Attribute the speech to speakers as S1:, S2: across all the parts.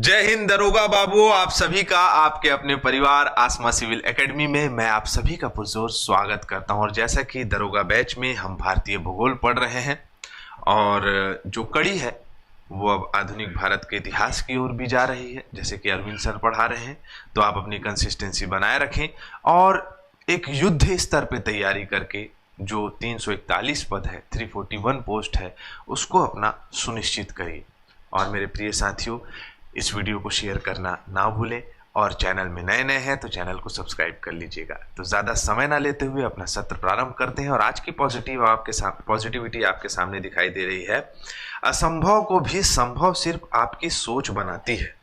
S1: जय हिंद दरोगा बाबू, आप सभी का आपके अपने परिवार आसमा सिविल एकेडमी में मैं आप सभी का पुरजोर स्वागत करता हूं। और जैसा कि दरोगा बैच में हम भारतीय भूगोल पढ़ रहे हैं और जो कड़ी है वो अब आधुनिक भारत के इतिहास की ओर भी जा रही है, जैसे कि अरविंद सर पढ़ा रहे हैं। तो आप अपनी कंसिस्टेंसी बनाए रखें और एक युद्ध स्तर पे तैयारी करके जो 341 पद है, 341 पोस्ट है, उसको अपना सुनिश्चित करिए। और मेरे प्रिय साथियों, इस वीडियो को शेयर करना ना भूलें और चैनल में नए हैं तो चैनल को सब्सक्राइब कर लीजिएगा। तो ज़्यादा समय ना लेते हुए अपना सत्र प्रारंभ करते हैं। और आज की पॉजिटिविटी आपके सामने दिखाई दे रही है। असंभव को भी संभव सिर्फ आपकी सोच बनाती है।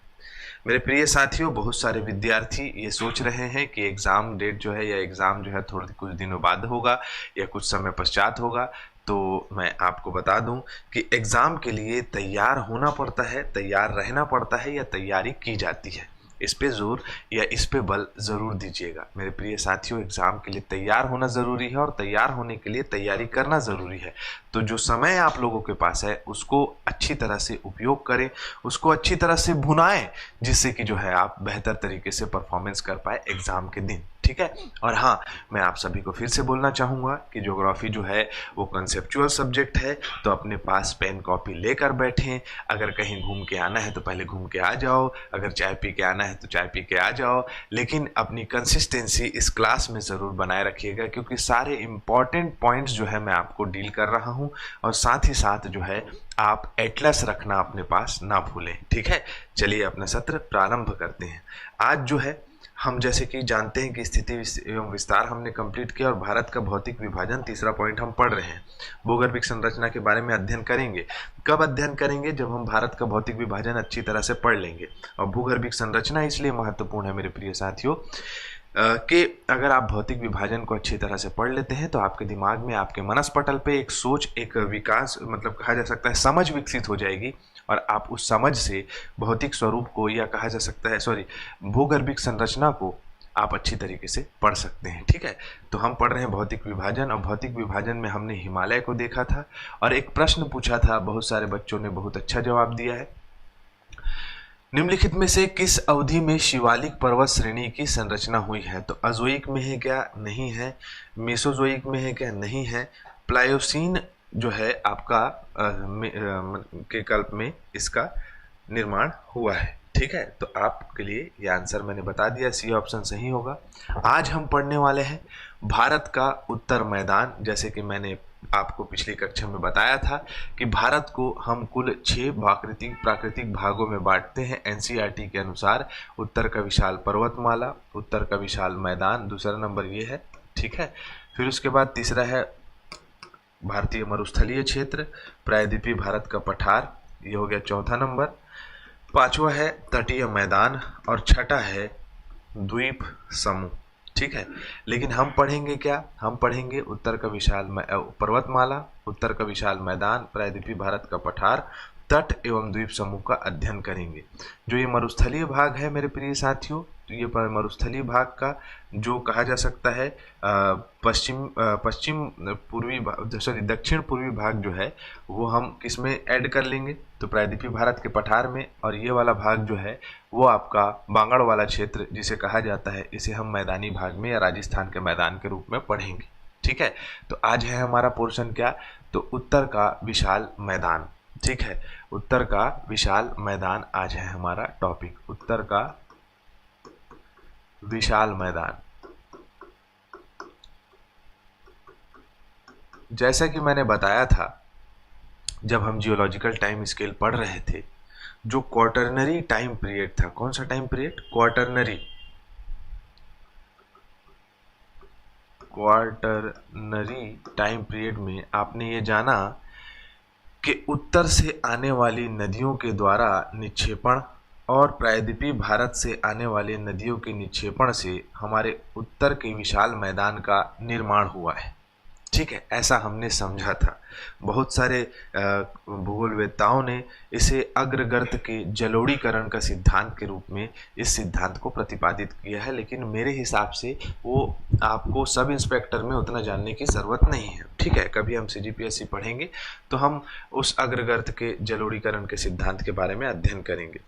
S1: मेरे प्रिय साथियों, बहुत सारे विद्यार्थी ये सोच रहे हैं कि एग्ज़ाम डेट जो है या एग्ज़ाम जो है थोड़े कुछ दिनों बाद होगा या कुछ समय पश्चात होगा। तो मैं आपको बता दूं कि एग्ज़ाम के लिए तैयार होना पड़ता है, तैयार रहना पड़ता है या तैयारी की जाती है। इस पे जोर या इस पे बल ज़रूर दीजिएगा। मेरे प्रिय साथियों, एग्ज़ाम के लिए तैयार होना ज़रूरी है और तैयार होने के लिए तैयारी करना ज़रूरी है। तो जो समय आप लोगों के पास है उसको अच्छी तरह से उपयोग करें, उसको अच्छी तरह से भुनाएं, जिससे कि जो है आप बेहतर तरीके से परफॉर्मेंस कर पाए एग्ज़ाम के दिन। ठीक है। और हाँ, मैं आप सभी को फिर से बोलना चाहूँगा कि ज्योग्राफी जो है वो कंसेप्चुअल सब्जेक्ट है। तो अपने पास पेन कॉपी लेकर बैठें। अगर कहीं घूम के आना है तो पहले घूम के आ जाओ, अगर चाय पी के आना है तो चाय पी के आ जाओ, लेकिन अपनी कंसिस्टेंसी इस क्लास में ज़रूर बनाए रखिएगा, क्योंकि सारे इम्पॉर्टेंट पॉइंट्स जो है मैं आपको डील कर रहा हूँ। और साथ ही साथ जो है आप एटलस रखना अपने पास ना भूलें। ठीक है, चलिए अपना सत्र प्रारंभ करते हैं। आज जो है हम जैसे कि जानते हैं कि स्थिति एवं विस्तार हमने कंप्लीट किया और भारत का भौतिक विभाजन तीसरा पॉइंट हम पढ़ रहे हैं। भूगर्भिक संरचना के बारे में अध्ययन करेंगे। कब अध्ययन करेंगे? जब हम भारत का भौतिक विभाजन अच्छी तरह से पढ़ लेंगे। और भूगर्भिक संरचना इसलिए महत्वपूर्ण है मेरे प्रिय साथियों कि अगर आप भौतिक विभाजन को अच्छी तरह से पढ़ लेते हैं तो आपके दिमाग में, आपके मनस्पटल पे एक सोच, एक विकास, मतलब कहा जा सकता है समझ विकसित हो जाएगी। और आप उस समझ से भौतिक स्वरूप को, या कहा जा सकता है भूगर्भिक संरचना को आप अच्छी तरीके से पढ़ सकते हैं। ठीक है, तो हम पढ़ रहे हैं भौतिक विभाजन। और भौतिक विभाजन में हमने हिमालय को देखा था और एक प्रश्न पूछा था, बहुत सारे बच्चों ने बहुत अच्छा जवाब दिया है। निम्नलिखित में से किस अवधि में शिवालिक पर्वत श्रेणी की संरचना हुई है? तो अजोइक में है क्या? नहीं है। मेसोजोइक में है क्या? नहीं है। प्लायोसीन जो है आपका के कल्प में इसका निर्माण हुआ है। ठीक है, तो आपके लिए ये आंसर मैंने बता दिया, सी ऑप्शन सही होगा। आज हम पढ़ने वाले हैं भारत का उत्तर मैदान। जैसे कि मैंने आपको पिछली कक्षा में बताया था कि भारत को हम कुल 6 प्राकृतिक भागों में बांटते हैं एनसीईआरटी के अनुसार। उत्तर का विशाल पर्वतमाला, उत्तर का विशाल मैदान, दूसरा नंबर ये है। ठीक है, फिर उसके बाद तीसरा है भारतीय मरुस्थलीय क्षेत्र, प्रायद्वीपीय भारत का पठार, ये हो गया चौथा नंबर। पांचवा है तटीय मैदान और छठा है द्वीप समूह। ठीक है, लेकिन हम पढ़ेंगे क्या? हम पढ़ेंगे उत्तर का विशाल पर्वतमाला, उत्तर का विशाल मैदान, प्रायद्वीपीय भारत का पठार, तट एवं द्वीप समूह का अध्ययन करेंगे। जो ये मरुस्थलीय भाग है मेरे प्रिय साथियों, तो ये मरुस्थलीय भाग का जो कहा जा सकता है दक्षिण पूर्वी भाग जो है वो हम किस में ऐड कर लेंगे? तो प्रायद्वीपीय भारत के पठार में। और ये वाला भाग जो है वो आपका बांगड़ वाला क्षेत्र जिसे कहा जाता है, इसे हम मैदानी भाग में या राजस्थान के मैदान के रूप में पढ़ेंगे। ठीक है, तो आज है हमारा पोर्शन क्या? तो उत्तर का विशाल मैदान। ठीक है, उत्तर का विशाल मैदान आज है हमारा टॉपिक, उत्तर का विशाल मैदान। जैसा कि मैंने बताया था जब हम जियोलॉजिकल टाइम स्केल पढ़ रहे थे, जो क्वार्टरनरी टाइम पीरियड था, कौन सा time period? Quaternary time period में आपने ये जाना कि उत्तर से आने वाली नदियों के द्वारा निक्षेपण और प्रायद्वीपीय भारत से आने वाले नदियों के निक्षेपण से हमारे उत्तर के विशाल मैदान का निर्माण हुआ है। ठीक है, ऐसा हमने समझा था। बहुत सारे भूगोलवेत्ताओं ने इसे अग्रगर्त के जलोढ़ीकरण का सिद्धांत के रूप में इस सिद्धांत को प्रतिपादित किया है, लेकिन मेरे हिसाब से वो आपको सब इंस्पेक्टर में उतना जानने की ज़रूरत नहीं है। ठीक है, कभी हम सीजीपीएससी पढ़ेंगे तो हम उस अग्रगर्त के जलोढ़ीकरण के सिद्धांत के बारे में अध्ययन करेंगे।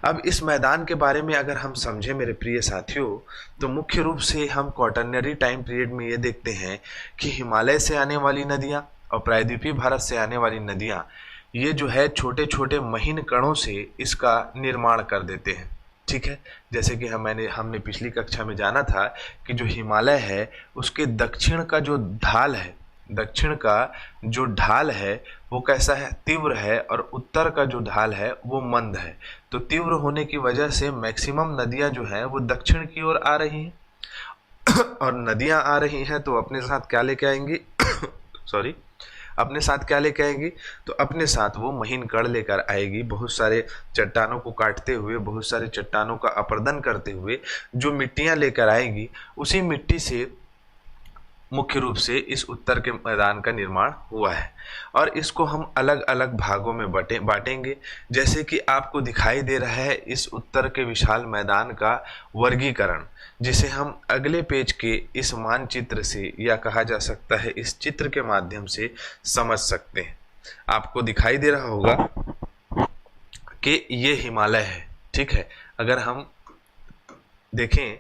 S1: अब इस मैदान के बारे में अगर हम समझें मेरे प्रिय साथियों, तो मुख्य रूप से हम क्वाटरनरी टाइम पीरियड में ये देखते हैं कि हिमालय से आने वाली नदियाँ और प्रायद्वीपीय भारत से आने वाली नदियाँ, ये जो है छोटे छोटे महीन कणों से इसका निर्माण कर देते हैं। ठीक है, जैसे कि हमने पिछली कक्षा में जाना था कि जो हिमालय है उसके दक्षिण का जो ढाल है, दक्षिण का जो ढाल है वो कैसा है, तीव्र है, और उत्तर का जो ढाल है वो मंद है। तो तीव्र होने की वजह से मैक्सिमम नदियां जो हैं वो दक्षिण की ओर आ रही हैं और नदियां आ रही हैं तो अपने साथ क्या लेके आएंगी सॉरी अपने साथ क्या लेके आएगी, तो अपने साथ वो महीन कण लेकर आएगी। बहुत सारे चट्टानों को काटते हुए, बहुत सारे चट्टानों का अपरदन करते हुए जो मिट्टियां लेकर आएगी, उसी मिट्टी से मुख्य रूप से इस उत्तर के मैदान का निर्माण हुआ है। और इसको हम अलग अलग भागों में बांटेंगे, जैसे कि आपको दिखाई दे रहा है इस उत्तर के विशाल मैदान का वर्गीकरण, जिसे हम अगले पेज के इस मानचित्र से, या कहा जा सकता है इस चित्र के माध्यम से समझ सकते हैं। आपको दिखाई दे रहा होगा कि ये हिमालय है। ठीक है, अगर हम देखें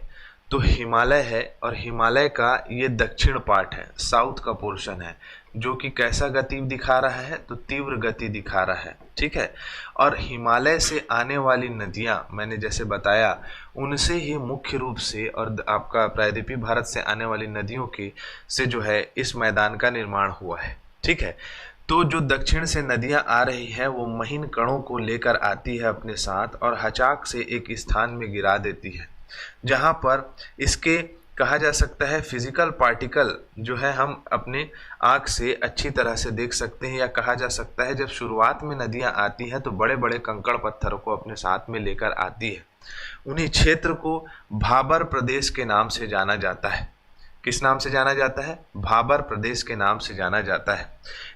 S1: तो हिमालय है, और हिमालय का ये दक्षिण पार्ट है, साउथ का पोर्शन है, जो कि कैसा गति दिखा रहा है, तो तीव्र गति दिखा रहा है। ठीक है, और हिमालय से आने वाली नदियां मैंने जैसे बताया, उनसे ही मुख्य रूप से, और आपका प्रायद्वीपीय भारत से आने वाली नदियों के से जो है इस मैदान का निर्माण हुआ है। ठीक है, तो जो दक्षिण से नदियां आ रही हैं वो महीन कणों को लेकर आती है अपने साथ, और हचाक से एक स्थान में गिरा देती है, जहां पर इसके कहा जा सकता है फिजिकल पार्टिकल जो है हम अपने आँख से अच्छी तरह से देख सकते हैं, या कहा जा सकता है जब शुरुआत में नदियां आती हैं तो बड़े बड़े कंकड़ पत्थरों को अपने साथ में लेकर आती है। उन्हीं क्षेत्र को भाबर प्रदेश के नाम से जाना जाता है। किस नाम से जाना जाता है? भाबर प्रदेश के नाम से जाना जाता है।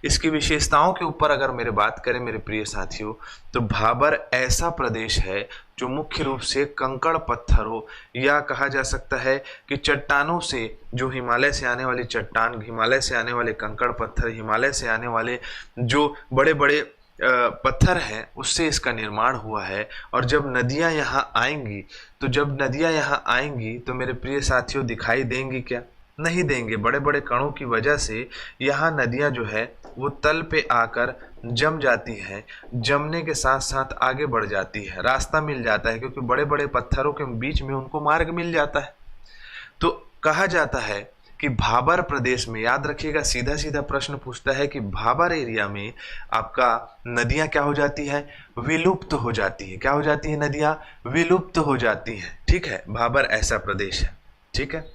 S1: इसकी विशेषताओं के ऊपर अगर मेरे बात करें मेरे प्रिय साथियों, तो भाबर ऐसा प्रदेश है जो मुख्य रूप से कंकड़ पत्थरों, या कहा जा सकता है कि चट्टानों से, जो हिमालय से आने वाली चट्टान, हिमालय से आने वाले कंकड़ पत्थर, हिमालय से आने वाले जो बड़े बड़े पत्थर हैं, उससे इसका निर्माण हुआ है। और जब नदियां यहाँ आएंगी, तो मेरे प्रिय साथियों दिखाई देंगी क्या? नहीं देंगे। बड़े बड़े कणों की वजह से यहाँ नदियाँ जो है वो तल पे आकर जम जाती है, जमने के साथ साथ आगे बढ़ जाती है, रास्ता मिल जाता है, क्योंकि बड़े बड़े पत्थरों के बीच में उनको मार्ग मिल जाता है। तो कहा जाता है कि भाबर प्रदेश में, याद रखिएगा, सीधा सीधा प्रश्न पूछता है कि भाबर एरिया में आपका नदियां क्या हो जाती है? विलुप्त हो जाती है। क्या हो जाती है? नदियां विलुप्त हो जाती हैं। ठीक है, भाबर ऐसा प्रदेश है। ठीक है,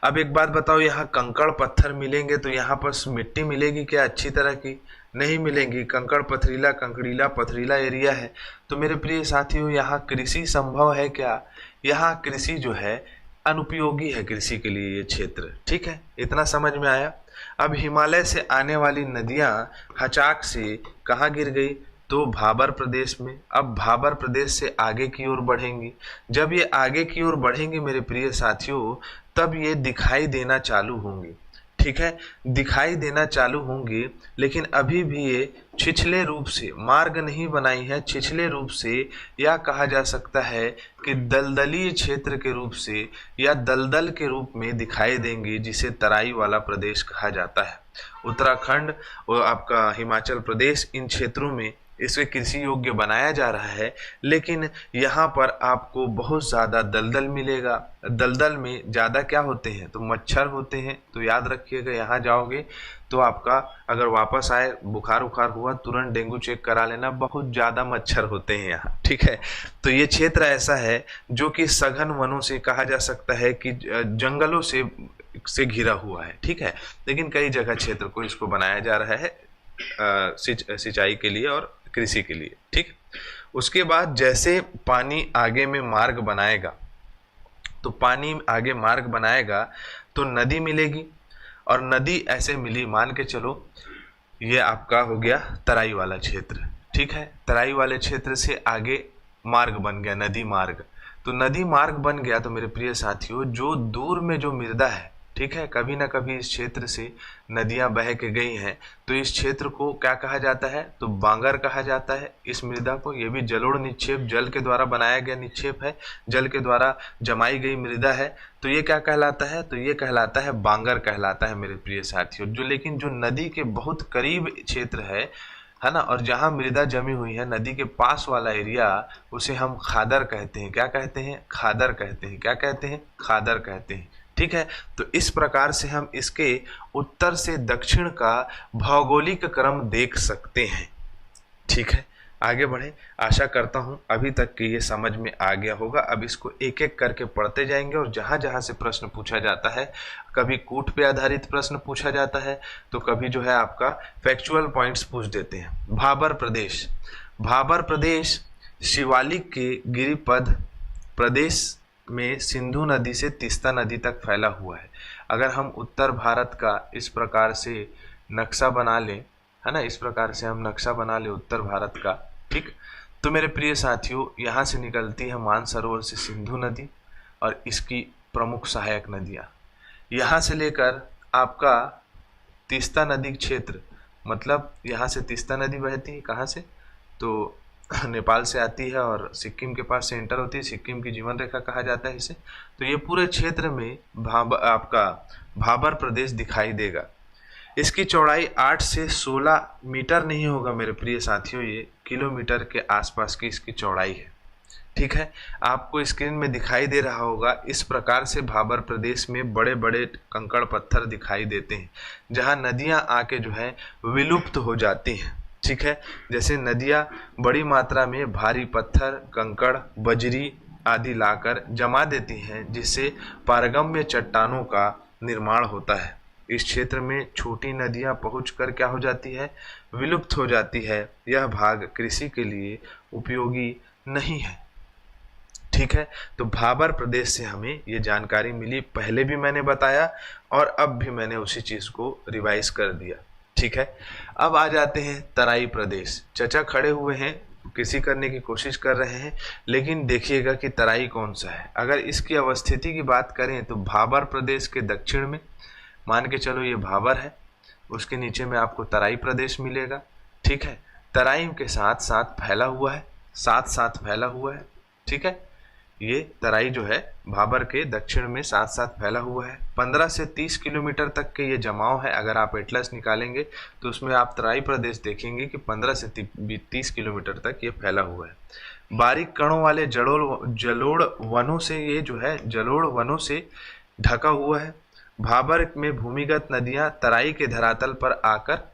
S1: अब एक बात बताओ, यहाँ कंकड़ पत्थर मिलेंगे तो यहाँ पर मिट्टी मिलेगी क्या अच्छी तरह की? नहीं मिलेंगी। कंकड़ पथरीला, कंकड़ीला, पथरीला एरिया है। तो मेरे प्रिय साथियों, यहाँ कृषि संभव है क्या? यहाँ कृषि जो है अनुपयोगी है कृषि के लिए ये क्षेत्र। ठीक है, इतना समझ में आया। अब हिमालय से आने वाली नदियाँ हचाक से कहाँ गिर गई? तो भाबर प्रदेश में। अब भाबर प्रदेश से आगे की ओर बढ़ेंगी। जब ये आगे की ओर बढ़ेंगे मेरे प्रिय साथियों, तब ये दिखाई देना चालू होंगी। ठीक है, दिखाई देना चालू होंगी, लेकिन अभी भी ये छिछले रूप से, मार्ग नहीं बनाई है, छिछले रूप से, या कहा जा सकता है कि दलदलीय क्षेत्र के रूप से, या दलदल के रूप में दिखाई देंगी, जिसे तराई वाला प्रदेश कहा जाता है। उत्तराखंड और आपका हिमाचल प्रदेश, इन क्षेत्रों में इसे कृषि योग्य बनाया जा रहा है, लेकिन यहाँ पर आपको बहुत ज़्यादा दलदल मिलेगा। दलदल में ज़्यादा क्या होते हैं? तो मच्छर होते हैं। तो याद रखिएगा, यहाँ जाओगे तो आपका अगर वापस आए बुखार उखार हुआ, तुरंत डेंगू चेक करा लेना, बहुत ज़्यादा मच्छर होते हैं यहाँ। ठीक है, तो ये क्षेत्र ऐसा है जो कि सघन वनों से, कहा जा सकता है कि जंगलों से घिरा हुआ है। ठीक है, लेकिन कई जगह क्षेत्र को इसको बनाया जा रहा है सिंचाई के लिए और कृषि के लिए। ठीक, उसके बाद जैसे पानी आगे में मार्ग बनाएगा, तो पानी आगे मार्ग बनाएगा तो नदी मिलेगी, और नदी ऐसे मिली, मान के चलो ये आपका हो गया तराई वाला क्षेत्र, ठीक है। तराई वाले क्षेत्र से आगे मार्ग बन गया, नदी मार्ग। तो नदी मार्ग बन गया तो मेरे प्रिय साथियों, जो दूर में जो मृदा है, ठीक है, कभी ना कभी इस क्षेत्र से नदियां बह के गई हैं, तो इस क्षेत्र को क्या कहा जाता है, तो बांगर कहा जाता है इस मृदा को। ये भी जलोढ़ निक्षेप, जल के द्वारा बनाया गया निक्षेप है, जल के द्वारा जमाई गई मृदा है। तो ये क्या कहलाता है, तो ये कहलाता है बांगर कहलाता है मेरे प्रिय साथियों। जो लेकिन जो नदी के बहुत करीब क्षेत्र है ना, और जहाँ मृदा जमी हुई है नदी के पास वाला एरिया, उसे हम खादर कहते हैं। क्या कहते हैं, खादर कहते हैं। क्या कहते हैं, खादर कहते हैं, ठीक है। तो इस प्रकार से हम इसके उत्तर से दक्षिण का भौगोलिक क्रम देख सकते हैं, ठीक है। आगे बढ़े, आशा करता हूं अभी तक कि ये समझ में आ गया होगा। अब इसको एक एक करके पढ़ते जाएंगे, और जहां जहां से प्रश्न पूछा जाता है, कभी कूट पे आधारित प्रश्न पूछा जाता है, तो कभी जो है आपका फैक्चुअल पॉइंट्स पूछ देते हैं। भाबर प्रदेश, भाबर प्रदेश शिवालिक के गिरिपद प्रदेश में सिंधु नदी से तीस्ता नदी तक फैला हुआ है। अगर हम उत्तर भारत का इस प्रकार से नक्शा बना लें, है ना, इस प्रकार से हम नक्शा बना लें उत्तर भारत का, ठीक, तो मेरे प्रिय साथियों यहाँ से निकलती है मानसरोवर से सिंधु नदी और इसकी प्रमुख सहायक नदियाँ। यहाँ से लेकर आपका तीस्ता नदी क्षेत्र, मतलब यहाँ से तीस्ता नदी बहती है कहाँ से, तो नेपाल से आती है और सिक्किम के पास से एंटर होती है, सिक्किम की जीवन रेखा कहा जाता है इसे। तो ये पूरे क्षेत्र में आपका भाबर प्रदेश दिखाई देगा। इसकी चौड़ाई 8 से 16 मीटर नहीं होगा मेरे प्रिय साथियों, ये किलोमीटर के आसपास की इसकी चौड़ाई है, ठीक है। आपको स्क्रीन में दिखाई दे रहा होगा, इस प्रकार से भाबर प्रदेश में बड़े बड़े कंकड़ पत्थर दिखाई देते हैं, जहां नदियां आके जो है विलुप्त हो जाती हैं, ठीक है। जैसे नदियां बड़ी मात्रा में भारी पत्थर, कंकड़, बजरी आदि लाकर जमा देती हैं, जिससे पारगम्य चट्टानों का निर्माण होता है। इस क्षेत्र में छोटी नदियां पहुंचकर क्या हो जाती है, विलुप्त हो जाती है। यह भाग कृषि के लिए उपयोगी नहीं है, ठीक है। तो भाबर प्रदेश से हमें ये जानकारी मिली, पहले भी मैंने बताया और अब भी मैंने उसी चीज को रिवाइज कर दिया, ठीक है। अब आ जाते हैं तराई प्रदेश। चचा खड़े हुए हैं, कृषि करने की कोशिश कर रहे हैं, लेकिन देखिएगा कि तराई कौन सा है। अगर इसकी अवस्थिति की बात करें तो भाबर प्रदेश के दक्षिण में, मान के चलो ये भाबर है, उसके नीचे में आपको तराई प्रदेश मिलेगा, ठीक है। तराई के साथ साथ फैला हुआ है, साथ साथ फैला हुआ है, ठीक है। ये तराई जो है भाबर के दक्षिण में साथ साथ फैला हुआ है। 15 से 30 किलोमीटर तक के ये जमाव है। अगर आप एटलस निकालेंगे तो उसमें आप तराई प्रदेश देखेंगे कि 15 से 30 किलोमीटर तक ये फैला हुआ है। बारीक कणों वाले जलोढ़ वनों से ये जो है जलोढ़ वनों से ढका हुआ है। भाबर में भूमिगत नदियां तराई के धरातल पर आकर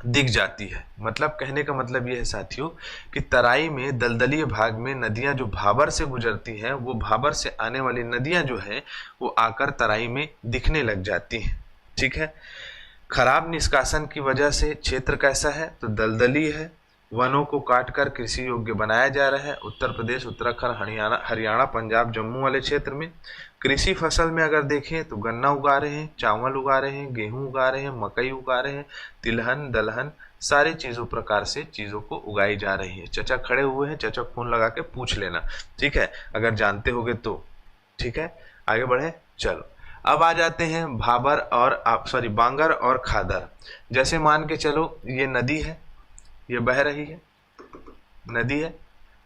S1: दिख जाती है। मतलब कहने का मतलब यह है साथियों कि तराई में दलदलीय भाग में नदियां जो भाबर से गुजरती हैं, वो भाबर से आने वाली नदियां जो है वो आकर तराई में दिखने लग जाती हैं, ठीक है। खराब निष्कासन की वजह से क्षेत्र कैसा है, तो दलदली है। वनों को काटकर कृषि योग्य बनाया जा रहा है। उत्तर प्रदेश, उत्तराखंड, हरियाणा, पंजाब, जम्मू वाले क्षेत्र में कृषि फसल में अगर देखें तो गन्ना उगा रहे हैं, चावल उगा रहे हैं, गेहूं उगा रहे हैं, मकई उगा रहे हैं, तिलहन, दलहन, सारे प्रकार से चीज़ों को उगाई जा रही है। चचा खड़े हुए हैं, चचा फोन लगा के पूछ लेना, ठीक है, अगर जानते होगे तो, ठीक है। आगे बढ़े, चलो अब आ जाते हैं बांगर और खादर। जैसे मान के चलो ये नदी है, ये बह रही है, नदी है,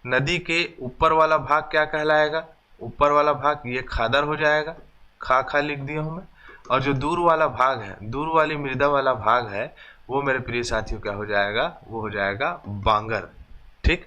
S1: नदी के ऊपर वाला भाग क्या कहलाएगा, ऊपर वाला भाग ये खादर हो जाएगा, खा लिख दिया हूं मैं। और जो दूर वाला भाग है, दूर वाली मृदा वाला भाग है, वो मेरे प्रिय साथियों क्या हो जाएगा, वो हो जाएगा बांगर, ठीक।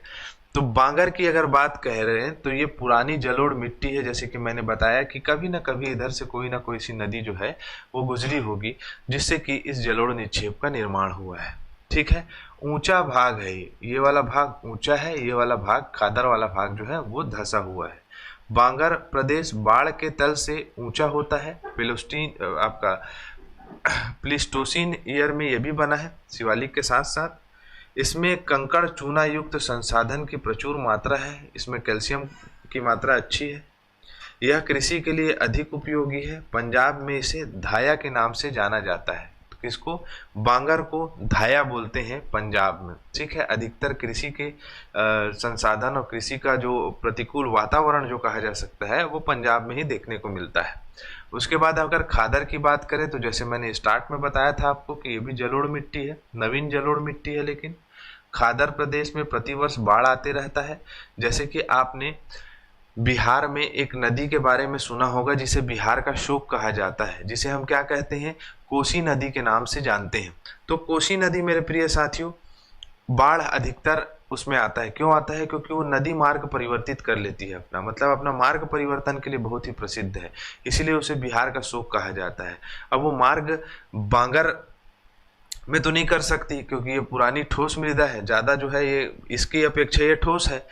S1: तो बांगर की अगर बात कह रहे हैं तो ये पुरानी जलोढ़ मिट्टी है, जैसे कि मैंने बताया कि कभी ना कभी इधर से कोई ना कोई सी नदी जो है वो गुजरी होगी, जिससे कि इस जलोढ़ निक्षेप का निर्माण हुआ है, ठीक है। ऊंचा भाग है, ये वाला भाग ऊंचा है, ये वाला भाग खादर वाला भाग जो है वो धंसा हुआ है। बांगर प्रदेश बाढ़ के तल से ऊंचा होता है। प्लीस्टोसीन ईयर में ये भी बना है शिवालिक के साथ साथ। इसमें कंकड़ चूना युक्त संसाधन की प्रचुर मात्रा है, इसमें कैल्शियम की मात्रा अच्छी है। यह कृषि के लिए अधिक उपयोगी है। पंजाब में इसे धाया के नाम से जाना जाता है। तो किसको? बांगर को धाया बोलते हैं पंजाब में। ठीक है, अधिकतर कृषि के संसाधन और कृषि का जो प्रतिकूल वातावरण जो कहा जा सकता है वो पंजाब में ही देखने को मिलता है। उसके बाद अगर खादर की बात करें तो जैसे मैंने स्टार्ट में बताया था आपको कि ये भी जलोढ़ मिट्टी है, नवीन जलोढ़ मिट्टी है। लेकिन खादर प्रदेश में प्रतिवर्ष बाढ़ आते रहता है। जैसे कि आपने बिहार में एक नदी के बारे में सुना होगा जिसे बिहार का शोक कहा जाता है, जिसे हम क्या कहते हैं? कोसी नदी के नाम से जानते हैं। तो कोसी नदी मेरे प्रिय साथियों, बाढ़ अधिकतर उसमें आता है। क्यों आता है? क्योंकि वो नदी मार्ग परिवर्तित कर लेती है अपना, मतलब अपना मार्ग परिवर्तन के लिए बहुत ही प्रसिद्ध है, इसीलिए उसे बिहार का शोक कहा जाता है। अब वो मार्ग बांगर में तो नहीं कर सकती क्योंकि ये पुरानी ठोस मृदा है, ज़्यादा जो है ये इसकी अपेक्षा ये ठोस है।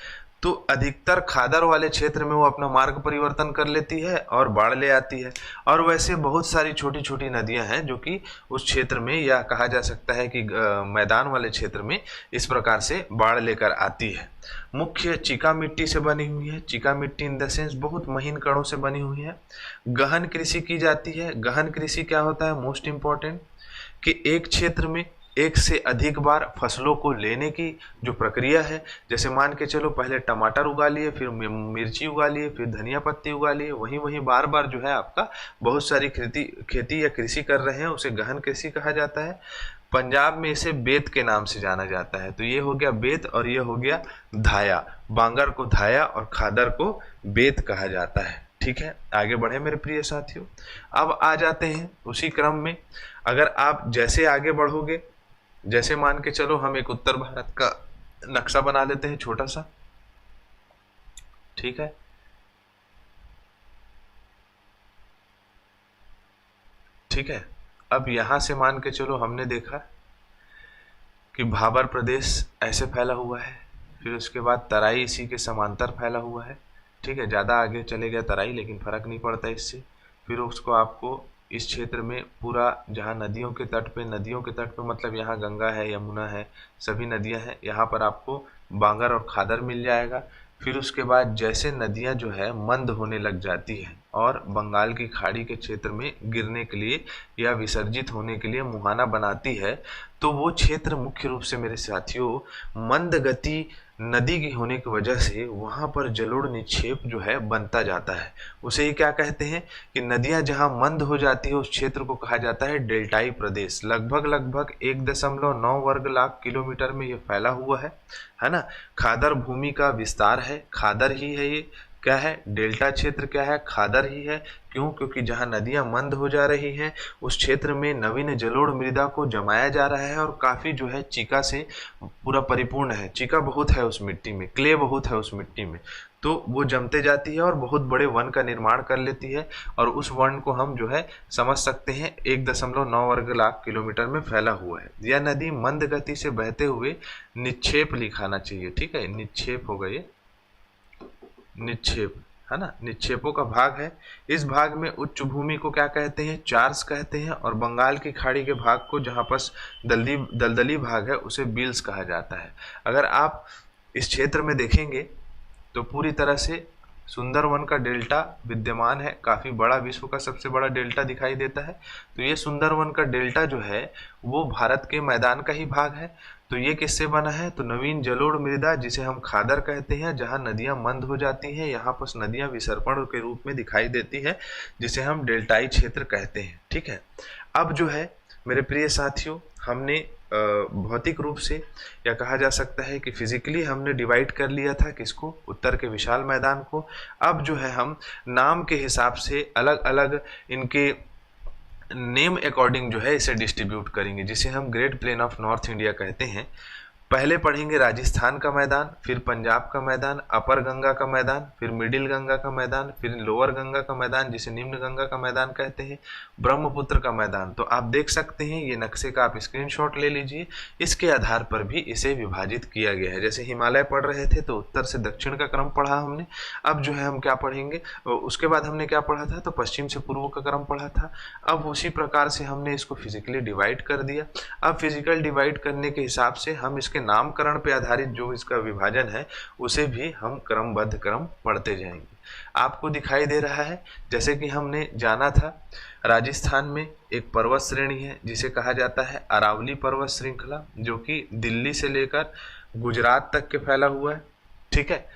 S1: तो अधिकतर खादर वाले क्षेत्र में वो अपना मार्ग परिवर्तन कर लेती है और बाढ़ ले आती है। और वैसे बहुत सारी छोटी छोटी नदियां हैं जो कि उस क्षेत्र में, या कहा जा सकता है कि मैदान वाले क्षेत्र में इस प्रकार से बाढ़ लेकर आती है। मुख्य चिका मिट्टी से बनी हुई है। चिका मिट्टी इन द सेंस बहुत महीन कणों से बनी हुई है। गहन कृषि की जाती है। गहन कृषि क्या होता है? मोस्ट इंपॉर्टेंट, कि एक क्षेत्र में एक से अधिक बार फसलों को लेने की जो प्रक्रिया है, जैसे मान के चलो पहले टमाटर उगा लिए, फिर मिर्ची उगा लिए, फिर धनिया पत्ती उगा लिए, वहीं वहीं बार बार जो है आपका बहुत सारी खेती या कृषि कर रहे हैं, उसे गहन कृषि कहा जाता है। पंजाब में इसे बेत के नाम से जाना जाता है। तो ये हो गया बेत और ये हो गया धाया। बांगर को धाया और खादर को बेत कहा जाता है। ठीक है, आगे बढ़े मेरे प्रिय साथियों। अब आ जाते हैं उसी क्रम में, अगर आप जैसे आगे बढ़ोगे, जैसे मान के चलो हम एक उत्तर भारत का नक्शा बना लेते हैं छोटा सा। ठीक है, ठीक है। अब यहां से मान के चलो हमने देखा कि भाबर प्रदेश ऐसे फैला हुआ है, फिर उसके बाद तराई इसी के समांतर फैला हुआ है। ठीक है, ज़्यादा आगे चले गया तराई, लेकिन फ़र्क नहीं पड़ता इससे। फिर उसको आपको इस क्षेत्र में पूरा, जहाँ नदियों के तट पे मतलब यहाँ गंगा है, यमुना है, सभी नदियाँ हैं, यहाँ पर आपको बांगर और खादर मिल जाएगा। फिर उसके बाद जैसे नदियाँ जो है मंद होने लग जाती है और बंगाल की खाड़ी के क्षेत्र में गिरने के लिए या विसर्जित होने के लिए मुहाना बनाती है, तो वो क्षेत्र मुख्य रूप से मेरे साथियों मंद गति नदी की होने की वजह से वहाँ पर जलोढ़ निक्षेप जो है बनता जाता है। उसे ही क्या कहते हैं कि नदियाँ जहाँ मंद हो जाती है उस क्षेत्र को कहा जाता है डेल्टाई प्रदेश। लगभग 1.9 वर्ग लाख किलोमीटर में ये फैला हुआ है ना। खादर भूमि का विस्तार है, खादर ही है ये। क्या है? डेल्टा क्षेत्र क्या है? खादर ही है। क्यों? क्योंकि जहाँ नदियाँ मंद हो जा रही हैं उस क्षेत्र में नवीन जलोढ़ मृदा को जमाया जा रहा है और काफ़ी जो है चिका से पूरा परिपूर्ण है। चिका बहुत है उस मिट्टी में, क्ले बहुत है उस मिट्टी में, तो वो जमते जाती है और बहुत बड़े वन का निर्माण कर लेती है। और उस वन को हम जो है समझ सकते हैं 1.9 वर्ग लाख किलोमीटर में फैला हुआ है। यह नदी मंद गति से बहते हुए निक्षेप लिखाना चाहिए। ठीक है, निक्षेप हो गए, निक्षेप है ना, निक्षेपों का भाग है। इस भाग में उच्च भूमि को क्या कहते हैं? चार्स कहते हैं। और बंगाल की खाड़ी के भाग को, जहाँ पर दलदली भाग है, उसे बिल्स कहा जाता है। अगर आप इस क्षेत्र में देखेंगे तो पूरी तरह से सुंदरवन का डेल्टा विद्यमान है, काफ़ी बड़ा, विश्व का सबसे बड़ा डेल्टा दिखाई देता है। तो ये सुंदरवन का डेल्टा जो है वो भारत के मैदान का ही भाग है। तो ये किससे बना है? तो नवीन जलोढ़ मृदा, जिसे हम खादर कहते हैं, जहाँ नदियाँ मंद हो जाती हैं, यहाँ पर नदियाँ विसर्पण के रूप में दिखाई देती है, जिसे हम डेल्टाई क्षेत्र कहते हैं। ठीक है, अब जो है मेरे प्रिय साथियों, हमने भौतिक रूप से, या कहा जा सकता है कि फिजिकली हमने डिवाइड कर लिया था किसको? उत्तर के विशाल मैदान को। अब जो है हम नाम के हिसाब से अलग अलग इनके नेम अकॉर्डिंग जो है इसे डिस्ट्रीब्यूट करेंगे, जिसे हम great plain of north India कहते हैं। पहले पढ़ेंगे राजस्थान का मैदान, फिर पंजाब का मैदान, अपर गंगा का मैदान, फिर मिडिल गंगा का मैदान, फिर लोअर गंगा का मैदान जिसे निम्न गंगा का मैदान कहते हैं, ब्रह्मपुत्र का मैदान। तो आप देख सकते हैं ये नक्शे का आप स्क्रीनशॉट ले लीजिए। इसके आधार पर भी इसे विभाजित किया गया है। जैसे हिमालय पढ़ रहे थे तो उत्तर से दक्षिण का क्रम पढ़ा हमने, अब जो है हम क्या पढ़ेंगे, उसके बाद हमने क्या पढ़ा था? तो पश्चिम से पूर्व का क्रम पढ़ा था। अब उसी प्रकार से हमने इसको फिजिकली डिवाइड कर दिया। अब फिजिकल डिवाइड करने के हिसाब से हम इसके नामकरण पे आधारित जो इसका विभाजन है उसे भी हम क्रमबद्ध क्रम पढ़ते जाएंगे। आपको दिखाई दे रहा है, जैसे कि हमने जाना था, राजस्थान में एक पर्वत श्रेणी है जिसे कहा जाता है अरावली पर्वत श्रृंखला, जो कि दिल्ली से लेकर गुजरात तक के फैला हुआ है। ठीक है,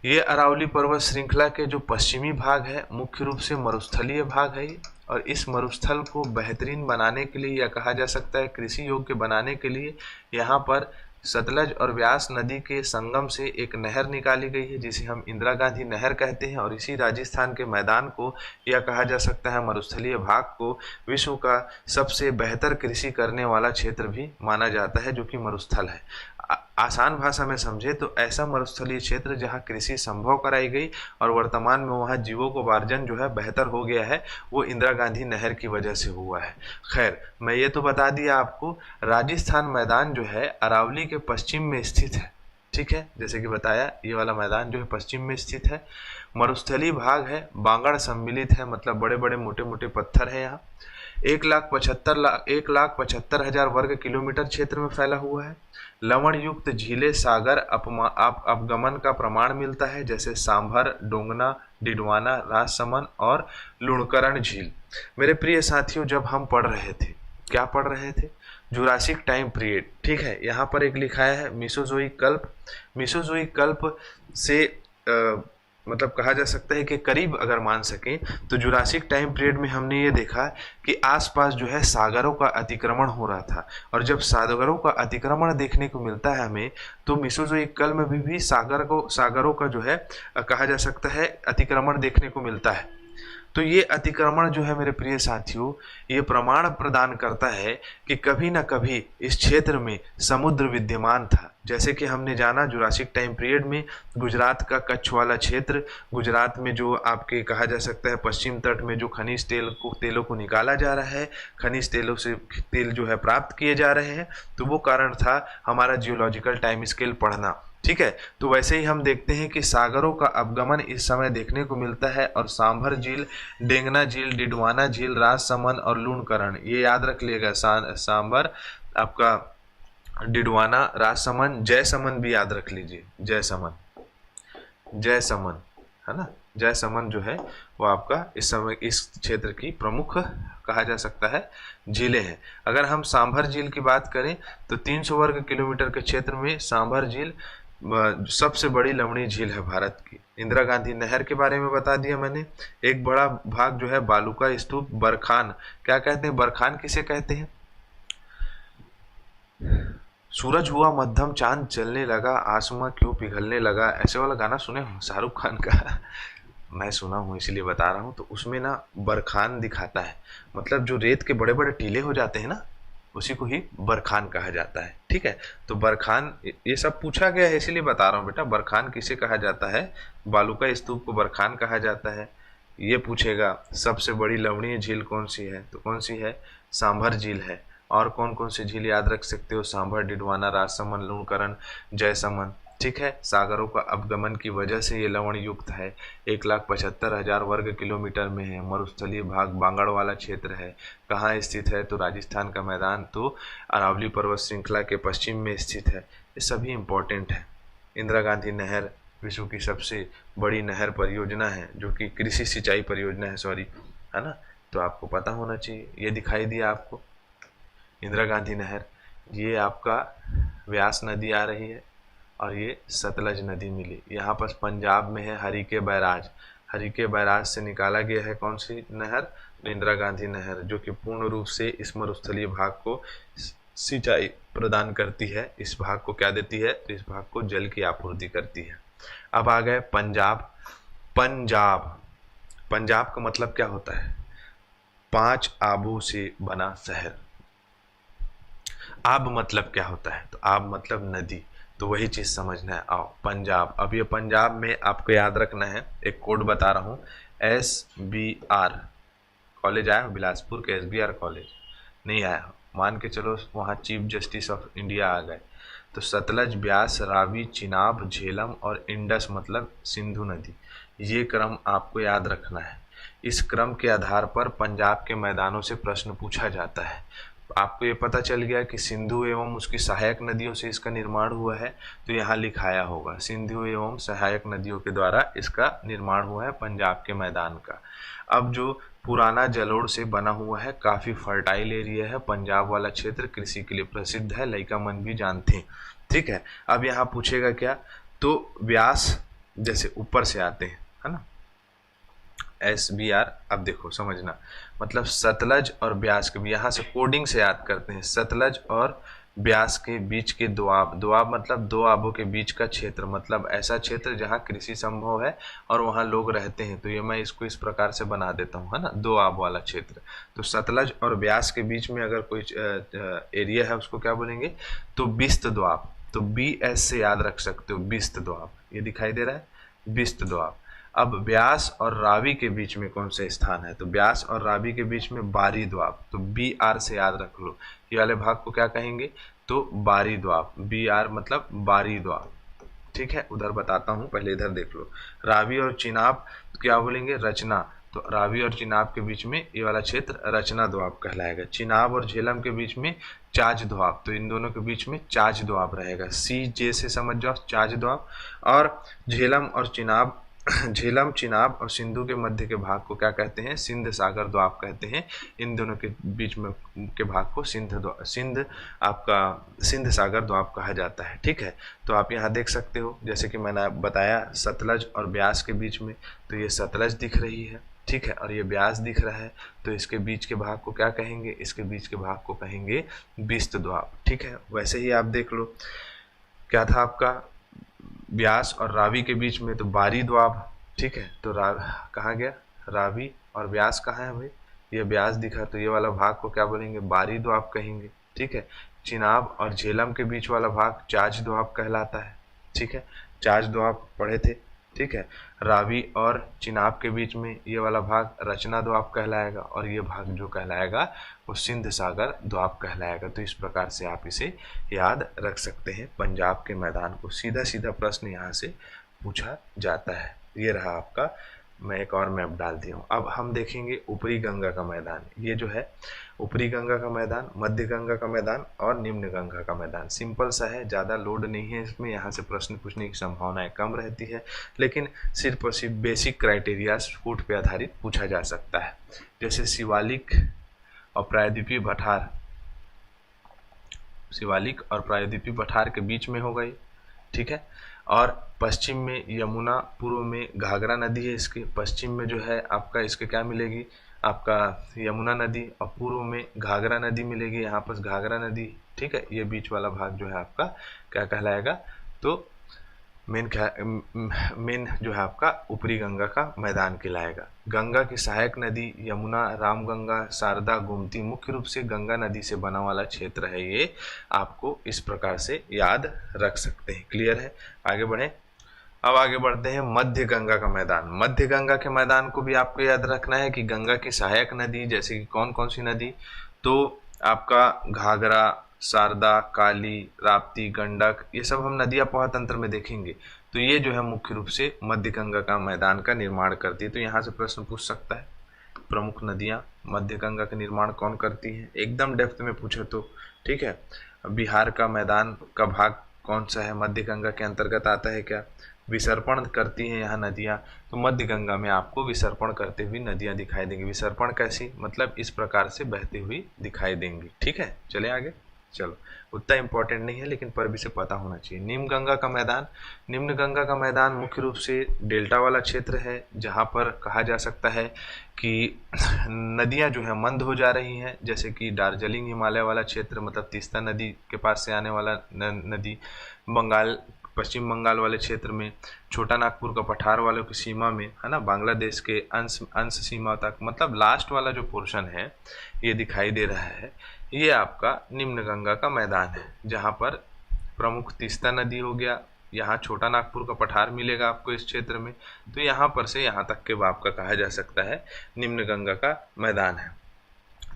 S1: ये अरावली पर्वत श्रृंखला के जो पश्चिमी भाग है मुख्य रूप से मरुस्थलीय भाग है, और इस मरुस्थल को बेहतरीन बनाने के लिए, या कहा जा सकता है कृषि योग्य बनाने के लिए, यहाँ पर सतलज और व्यास नदी के संगम से एक नहर निकाली गई है जिसे हम इंदिरा गांधी नहर कहते हैं। और इसी राजस्थान के मैदान को, या कहा जा सकता है मरुस्थलीय भाग को, विश्व का सबसे बेहतर कृषि करने वाला क्षेत्र भी माना जाता है, जो कि मरुस्थल है। आसान भाषा में समझे तो ऐसा मरुस्थलीय क्षेत्र जहां कृषि संभव कराई गई और वर्तमान में वहां जीवों को वार्जन जो है बेहतर हो गया है, वो इंदिरा गांधी नहर की वजह से हुआ है। खैर, मैं ये तो बता दिया आपको, राजस्थान मैदान जो है अरावली के पश्चिम में स्थित है। ठीक है, जैसे कि बताया, ये वाला मैदान जो है पश्चिम में स्थित है। मरुस्थलीय भाग है, बांगड़ सम्मिलित है, मतलब बड़े बड़े मोटे मोटे पत्थर है। यहाँ 1,75,000 वर्ग किलोमीटर क्षेत्र में फैला हुआ है। लवण युक्त झीलें, सागर अपगमन का प्रमाण मिलता है, जैसे सांभर, डोंगना, डिडवाना, राजसमंद और लुणकरण झील। मेरे प्रिय साथियों, जब हम पढ़ रहे थे, क्या पढ़ रहे थे? Jurassic time period. ठीक है, यहाँ पर एक लिखा है मीसोजोइक कल्प। मीसोजोइक कल्प से मतलब कहा जा सकता है कि करीब अगर मान सकें तो जुरासिक टाइम पीरियड में हमने ये देखा कि आसपास जो है सागरों का अतिक्रमण हो रहा था, और जब सागरों का अतिक्रमण देखने को मिलता है हमें, तो मीसोजोइक काल में भी सागरों का जो है कहा जा सकता है अतिक्रमण देखने को मिलता है। तो ये अतिक्रमण जो है मेरे प्रिय साथियों, ये प्रमाण प्रदान करता है कि कभी न कभी इस क्षेत्र में समुद्र विद्यमान था। जैसे कि हमने जाना जुरासिक टाइम पीरियड में गुजरात का कच्छ वाला क्षेत्र, गुजरात में जो आपके कहा जा सकता है पश्चिम तट में जो खनिज तेलों को निकाला जा रहा है, खनिज तेलों से तेल जो है प्राप्त किए जा रहे हैं, तो वो कारण था हमारा जियोलॉजिकल टाइम स्केल पढ़ना। ठीक है, तो वैसे ही हम देखते हैं कि सागरों का अपगमन इस समय देखने को मिलता है, और सांभर झील, डेंगना झील, डिडवाना झील, राजसमंद और लूणकरण, ये याद रख लिएगा। सांभर, आपका डिडवाना, राजसमंद, जयसमंद भी याद रख लीजिए। जयसमंद है ना, जयसमंद जो है वो आपका इस समय इस क्षेत्र की प्रमुख कहा जा सकता है झीलें हैं। अगर हम सांभर झील की बात करें तो 300 वर्ग किलोमीटर के क्षेत्र में सांभर झील सबसे बड़ी लवणीय झील है भारत की। इंदिरा गांधी नहर के बारे में बता दिया मैंने। एक बड़ा भाग जो है बालूका स्तूप, बरखान, क्या कहते हैं बरखान किसे कहते हैं? सूरज हुआ मध्यम, चांद चलने लगा, आसमां क्यों पिघलने लगा, ऐसे वाला गाना सुने हो शाहरुख खान का? मैं सुना हूँ इसलिए बता रहा हूँ। तो उसमें ना बरखान दिखाता है, मतलब जो रेत के बड़े बड़े टीले हो जाते हैं ना, उसी को ही बरखान कहा जाता है। ठीक है, तो बरखान, ये सब पूछा गया है इसीलिए बता रहा हूँ बेटा, बरखान किसे कहा जाता है? बालूका स्तूप को बरखान कहा जाता है। ये पूछेगा सबसे बड़ी लवणीय झील कौन सी है, तो कौन सी है? सांभर झील है। और कौन कौन सी झील याद रख सकते हो? सांभर, डिडवाना, राजसमंद, लूणकरण, जयसमंद। ठीक है, सागरों का अपगमन की वजह से ये लवण युक्त है। 1,75,000 वर्ग किलोमीटर में है। मरुस्थलीय भाग बांगड़ वाला क्षेत्र है। कहाँ स्थित है? तो राजस्थान का मैदान तो अरावली पर्वत श्रृंखला के पश्चिम में स्थित है। ये सभी इम्पोर्टेंट है। इंदिरा गांधी नहर विश्व की सबसे बड़ी नहर परियोजना है, जो कि कृषि सिंचाई परियोजना है, सॉरी, है ना, तो आपको पता होना चाहिए। ये दिखाई दिया आपको इंदिरा गांधी नहर, ये आपका व्यास नदी आ रही है और ये सतलज नदी मिली। यहाँ पर पंजाब में है हरिके बैराज। हरिके बैराज से निकाला गया है कौन सी नहर? इंदिरा गांधी नहर, जो कि पूर्ण रूप से इस मरुस्थलीय भाग को सिंचाई प्रदान करती है। इस भाग को क्या देती है? तो इस भाग को जल की आपूर्ति करती है। अब आ गए पंजाब। पंजाब का मतलब क्या होता है? 5 आबों से बना शहर। आब मतलब क्या होता है? तो आब मतलब नदी। तो वही चीज समझना है। आओ पंजाब। अब ये पंजाब में आपको याद रखना है, एक कोड बता रहा हूँ, SBR कॉलेज आया हो बिलासपुर के? SBR कॉलेज नहीं आया हो, मान के चलो वहाँ चीफ जस्टिस ऑफ इंडिया आ गए। तो सतलज, ब्यास, रावी, चिनाब, झेलम और इंडस मतलब सिंधु नदी, ये क्रम आपको याद रखना है। इस क्रम के आधार पर पंजाब के मैदानों से प्रश्न पूछा जाता है। आपको ये पता चल गया कि सिंधु एवं उसकी सहायक नदियों से इसका निर्माण हुआ है, तो यहाँ लिखाया होगा सिंधु एवं सहायक नदियों के द्वारा इसका निर्माण हुआ है पंजाब के मैदान का। अब जो पुराना जलोढ़ से बना हुआ है, काफ़ी फर्टाइल एरिया है, पंजाब वाला क्षेत्र कृषि के लिए प्रसिद्ध है, लइका मन भी जानते हैं। ठीक है, अब यहाँ पूछेगा क्या, तो व्यास जैसे ऊपर से आते हैं, है ना, SBR। अब देखो समझना, मतलब सतलज और ब्यास के, यहाँ से कोडिंग से याद करते हैं, सतलज और ब्यास के बीच के दोआब, दोआब मतलब दो आबों के बीच का क्षेत्र, मतलब ऐसा क्षेत्र जहाँ कृषि संभव है और वहाँ लोग रहते हैं। तो ये मैं इसको इस प्रकार से बना देता हूँ, है ना, दो आब वाला क्षेत्र। तो सतलज और ब्यास के बीच में अगर कोई एरिया है उसको क्या बोलेंगे, तो बिस्त दोआब। तो BS से याद रख सकते हो, बिस्त दोआब, ये दिखाई दे रहा है, बिस्त दोआब। अब ब्यास और रावी के बीच में कौन सा स्थान है, तो ब्यास और रावी के बीच में बारी द्वाब, तो BR से याद रख लो, ये वाले भाग को क्या कहेंगे, तो बारी द्वाब, BR मतलब बारी द्वाब। ठीक है, उधर बताता हूँ, पहले इधर देख लो। रावी और चिनाब क्या बोलेंगे, रचना, तो रावी और चिनाब के बीच में ये वाला क्षेत्र रचना द्वाब कहलाएगा। चिनाब और झेलम के बीच में चाज द्वाब, तो इन दोनों के बीच में चाज द्वाब रहेगा, CJ से समझ जाओ, चाज द्वाब। और झेलम और चिनाब, झेलम, चिनाब और सिंधु के मध्य के भाग को क्या कहते हैं, सिंध सागर द्वाब कहते हैं। इन दोनों के बीच में के भाग को सिंध आपका सिंध सागर द्वाब कहा जाता है। ठीक है, तो आप यहाँ देख सकते हो, जैसे कि मैंने बताया सतलज और ब्यास के बीच में, तो ये सतलज दिख रही है, ठीक है, और ये ब्यास दिख रहा है, तो इसके बीच के भाग को क्या कहेंगे, इसके बीच के भाग को कहेंगे बिस्त द्वाब। ठीक है, वैसे ही आप देख लो, क्या था आपका, ब्यास और रावी के बीच में तो बारी द्वाब। ठीक है, तो कहाँ गया, रावी और ब्यास कहाँ है भाई, ये ब्यास दिखा, तो ये वाला भाग को क्या बोलेंगे, बारी द्वाब कहेंगे। ठीक है, चिनाब और झेलम के बीच वाला भाग चाज द्वाब कहलाता है। ठीक है, चाज द्वाब पढ़े थे। ठीक है, रावी और चिनाब के बीच में ये वाला भाग रचना द्वाब कहलाएगा, और ये भाग जो कहलाएगा वो सिंध सागर द्वाब कहलाएगा। तो इस प्रकार से आप इसे याद रख सकते हैं, पंजाब के मैदान को सीधा सीधा प्रश्न यहाँ से पूछा जाता है। ये रहा आपका, मैं एक और मैप डाल दिया हूँ। अब हम देखेंगे ऊपरी गंगा का मैदान। ये जो है ऊपरी गंगा का मैदान, मध्य गंगा का मैदान और निम्न गंगा का मैदान। सिंपल सा है, ज़्यादा लोड नहीं है इसमें, यहाँ से प्रश्न पूछने की संभावनाएं कम रहती है, लेकिन सिर्फ और सिर्फ बेसिक क्राइटेरिया फूट पे आधारित पूछा जा सकता है। जैसे शिवालिक और प्रायद्वीपीय पठार, शिवालिक और प्रायद्वीपीय पठार के बीच में हो गई। ठीक है, और पश्चिम में यमुना, पूर्व में घाघरा नदी है, इसके पश्चिम में जो है आपका इसके क्या मिलेगी, आपका यमुना नदी, और पूर्व में घाघरा नदी मिलेगी, यहाँ पर घाघरा नदी। ठीक है, ये बीच वाला भाग जो है आपका क्या कहलाएगा, तो मेन जो है आपका ऊपरी गंगा का मैदान कहलाएगा। गंगा की सहायक नदी यमुना, रामगंगा, शारदा, गोमती, मुख्य रूप से गंगा नदी से बना वाला क्षेत्र है, ये आपको इस प्रकार से याद रख सकते हैं। क्लियर है, आगे बढ़े। अब आगे बढ़ते हैं मध्य गंगा का मैदान। मध्य गंगा के मैदान को भी आपको याद रखना है कि गंगा की सहायक नदी जैसे कि कौन कौन सी नदी, तो आपका घाघरा, शारदा, काली, राप्ती, गंडक, ये सब हम नदियाँ तंत्र में देखेंगे। तो ये जो है मुख्य रूप से मध्य गंगा का मैदान का निर्माण करती है। तो यहाँ से प्रश्न पूछ सकता है, प्रमुख नदियाँ मध्य गंगा का निर्माण कौन करती हैं, एकदम डेप्थ में पूछे तो। ठीक है, बिहार का मैदान का भाग कौन सा है, मध्य गंगा के अंतर्गत आता है क्या, विसर्पण करती हैं यहाँ नदियाँ, तो मध्य गंगा में आपको विसर्पण करते हुई नदियाँ दिखाई देंगी। विसर्पण कैसी, मतलब इस प्रकार से बहती हुई दिखाई देंगी। ठीक है, चले आगे। चलो, उतना इम्पोर्टेंट नहीं है, लेकिन पर भी से पता होना चाहिए। निम्न गंगा का मैदान, निम्न गंगा का मैदान मुख्य रूप से डेल्टा वाला क्षेत्र है, जहाँ पर कहा जा सकता है कि नदियाँ जो है मंद हो जा रही हैं, जैसे कि दार्जिलिंग हिमालय वाला क्षेत्र, मतलब तीस्ता नदी के पास से आने वाला नदी, बंगाल, पश्चिम बंगाल वाले क्षेत्र में, छोटा नागपुर का पठार वालों की सीमा में, है ना, बांग्लादेश के अंश सीमा तक, मतलब लास्ट वाला जो पोर्शन है ये दिखाई दे रहा है, ये आपका निम्न गंगा का मैदान है, जहाँ पर प्रमुख तीस्ता नदी हो गया, यहाँ छोटा नागपुर का पठार मिलेगा आपको इस क्षेत्र में, तो यहाँ पर से यहाँ तक के आपका कहा जा सकता है निम्न गंगा का मैदान है।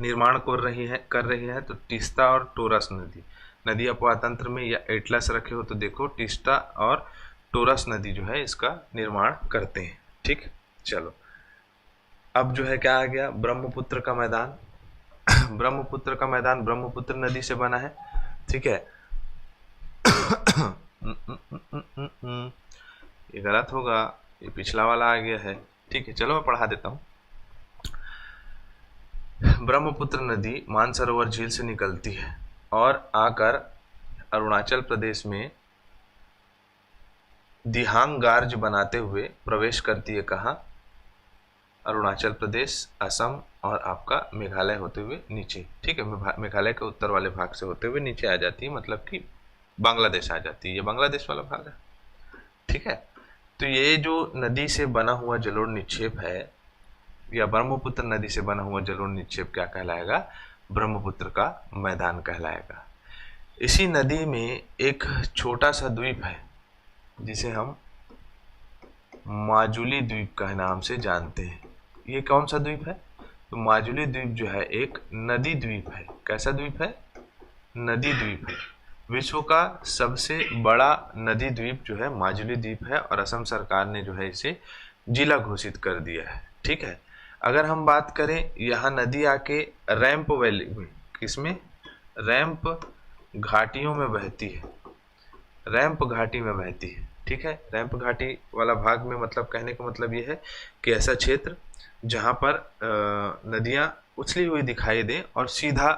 S1: निर्माण कर रही है तो तीस्ता और टोरस नदी अपवातंत्र में, या एटलस रखे हो तो देखो तीस्ता और टोरस नदी जो है इसका निर्माण करते हैं। ठीक, चलो अब जो है क्या आ गया, ब्रह्मपुत्र का मैदान। ब्रह्मपुत्र का मैदान ब्रह्मपुत्र नदी से बना है, ठीक है। ये गलत होगा, ये पिछला वाला आ गया है, ठीक है। चलो मैं पढ़ा देता हूँ। ब्रह्मपुत्र नदी मानसरोवर झील से निकलती है और आकर अरुणाचल प्रदेश में दिहांग गार्ज बनाते हुए प्रवेश करती है। कहाँ? अरुणाचल प्रदेश, असम और आपका मेघालय होते हुए नीचे, ठीक है। मेघालय के उत्तर वाले भाग से होते हुए नीचे आ जाती है, मतलब कि बांग्लादेश आ जाती है। ये बांग्लादेश वाला भाग है, ठीक है। तो ये जो नदी से बना हुआ जलोढ़ निक्षेप है, या ब्रह्मपुत्र नदी से बना हुआ जलोढ़ निक्षेप क्या कहलाएगा? ब्रह्मपुत्र का मैदान कहलाएगा। इसी नदी में एक छोटा सा द्वीप है जिसे हम माजुली द्वीप का नाम से जानते हैं। ये कौन सा द्वीप है? तो माजुली द्वीप जो है एक नदी द्वीप है। कैसा द्वीप है? नदी द्वीप है। विश्व का सबसे बड़ा नदी द्वीप जो है माजुली द्वीप है और असम सरकार ने जो है इसे जिला घोषित कर दिया है, ठीक है। अगर हम बात करें, यहाँ नदी आके रैंप वैली में, किसमें? रैंप घाटियों में बहती है, रैंप घाटी में बहती है, ठीक है। रैंप घाटी वाला भाग में मतलब कहने का मतलब ये है कि ऐसा क्षेत्र जहाँ पर नदियाँ उछली हुई दिखाई दें और सीधा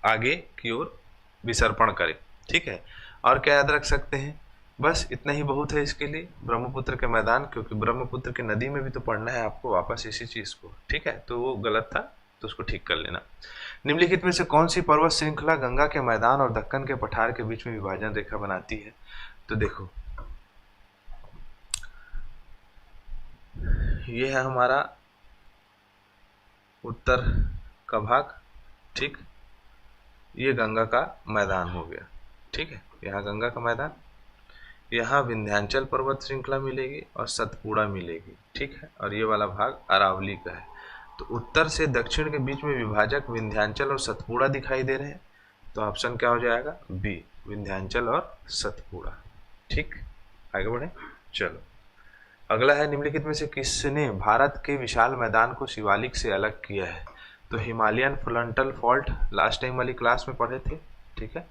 S1: आगे की ओर विसर्पण करे, ठीक है। और क्या याद रख सकते हैं? बस इतना ही बहुत है इसके लिए, ब्रह्मपुत्र के मैदान, क्योंकि ब्रह्मपुत्र की नदी में भी तो पढ़ना है आपको वापस इसी चीज़ को, ठीक है। तो वो गलत था तो उसको ठीक कर लेना। निम्नलिखित में से कौन सी पर्वत श्रृंखला गंगा के मैदान और दक्कन के पठार के बीच में विभाजन रेखा बनाती है? तो देखो, ये है हमारा उत्तर का भाग, ठीक। ये गंगा का मैदान हो गया, ठीक है। यहाँ गंगा का मैदान, यहाँ विंध्याचल पर्वत श्रृंखला मिलेगी और सतपुड़ा मिलेगी, ठीक है। और ये वाला भाग अरावली का है। तो उत्तर से दक्षिण के बीच में विभाजक विंध्याचल और सतपुड़ा दिखाई दे रहे हैं, तो ऑप्शन क्या हो जाएगा? बी, विंध्याचल और सतपुड़ा, ठीक। आगे बढ़े, चलो अगला है, निम्नलिखित में से किसने भारत के विशाल मैदान को शिवालिक से अलग किया है? तो Himalayan frontal fault last time वाली क्लास में पढ़े थे, ठीक है।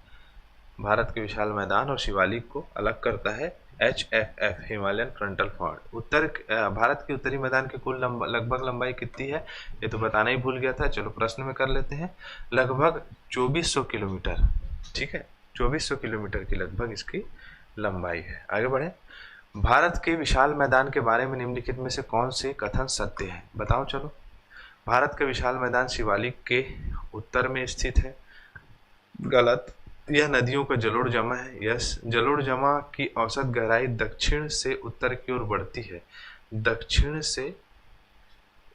S1: भारत के विशाल मैदान और शिवालिक को अलग करता है HFF, Himalayan frontal fault. Bharat के उत्तरी मैदान की कुल लगभग लंबाई कितनी है? ये तो बताना ही भूल गया था, चलो प्रश्न में कर लेते हैं। लगभग 2400 किलोमीटर, ठीक है। 2400 किलोमीटर की लगभग इसकी लंबाई है। आगे बढ़े, भारत के विशाल मैदान के बारे में निम्नलिखित में से कौन से कथन सत्य है? बताओ चलो। भारत का विशाल मैदान शिवालिक के उत्तर में स्थित है। गलत। यह नदियों का जलोढ़ जमा है। यस, जलोढ़ जमा की औसत गहराई दक्षिण से उत्तर की ओर बढ़ती है, दक्षिण से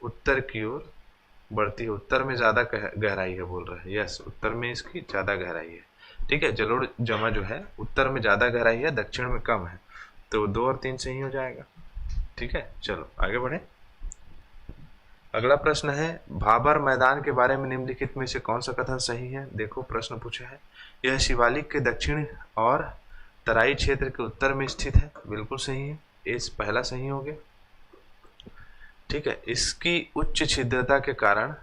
S1: उत्तर की ओर बढ़ती है। उत्तर में ज़्यादा गहराई है बोल रहा है। यस, उत्तर में इसकी ज़्यादा गहराई है, ठीक है। जलोढ़ जमा जो है उत्तर में ज़्यादा गहराई है, दक्षिण में कम है, तो 2 और 3 सही हो जाएगा, ठीक है। चलो आगे बढ़े। अगला प्रश्न है, भाबर मैदान के बारे में निम्नलिखित में से कौन सा कथन सही है? देखो प्रश्न पूछा है, यह शिवालिक के दक्षिण और तराई क्षेत्र के उत्तर में स्थित है। बिल्कुल सही है, इस पहला सही हो गया, ठीक है। इसकी उच्च छिद्रता के कारण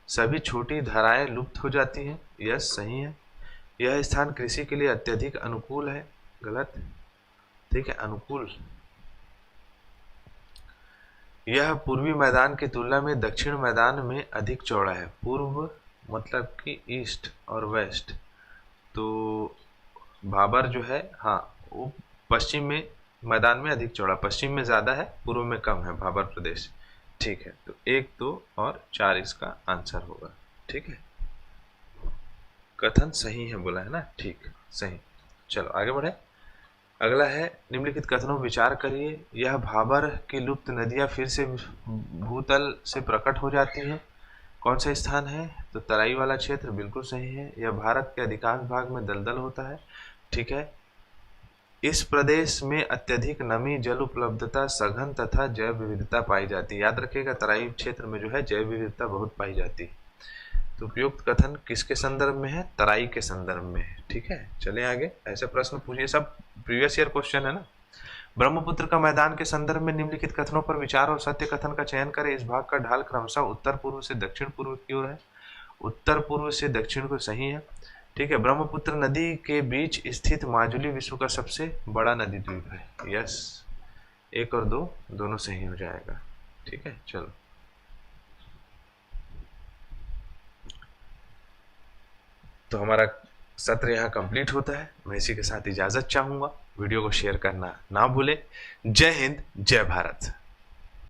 S1: सभी छोटी धाराएं लुप्त हो जाती हैं। यस, सही है। यह स्थान कृषि के लिए अत्यधिक अनुकूल है। गलत, ठीक है, अनुकूल। यह पूर्वी मैदान की तुलना में दक्षिण मैदान में अधिक चौड़ा है। पूर्व मतलब कि ईस्ट और वेस्ट, तो भाबर जो है, हाँ, वो पश्चिम में मैदान में अधिक चौड़ा, पश्चिम में ज़्यादा है, पूर्व में कम है भाबर प्रदेश, ठीक है। तो 1, 2 और 4 इसका आंसर होगा, ठीक है। कथन सही है बोला है ना, ठीक, सही। चलो आगे बढ़े। अगला है, निम्नलिखित कथनों पर विचार करिए। यह भाबर की लुप्त नदियाँ फिर से भूतल से प्रकट हो जाती हैं। कौन सा स्थान है? तो तराई वाला क्षेत्र, बिल्कुल सही है। यह भारत के अधिकांश भाग में दलदल होता है, ठीक है। इस प्रदेश में अत्यधिक नमी, जल उपलब्धता, सघन तथा जैव विविधता पाई जाती है। याद रखिएगा, तराई क्षेत्र में जो है जैव विविधता बहुत पाई जाती है। तो उपयुक्त कथन किसके संदर्भ में है? तराई के संदर्भ में है, ठीक है। चले आगे, ऐसे प्रश्न पूछिए, सब प्रीवियस ईयर क्वेश्चन है ना। ब्रह्मपुत्र का मैदान के संदर्भ में निम्नलिखित कथनों पर विचार और सत्य कथन का चयन करें। इस भाग का ढाल क्रमशः उत्तर पूर्व से दक्षिण पूर्व की ओर है उत्तर पूर्व से दक्षिण को सही है। ठीक है, ब्रह्मपुत्र नदी के बीच स्थित माजुली विश्व का सबसे बड़ा नदी द्वीप है। यस, 1 और 2 दोनों सही हो जाएगा। ठीक है, चलो। तो हमारा सत्र यहाँ कंप्लीट होता है। मैं इसी के साथ इजाजत चाहूंगा। वीडियो को शेयर करना ना भूलें। जय हिंद, जय भारत।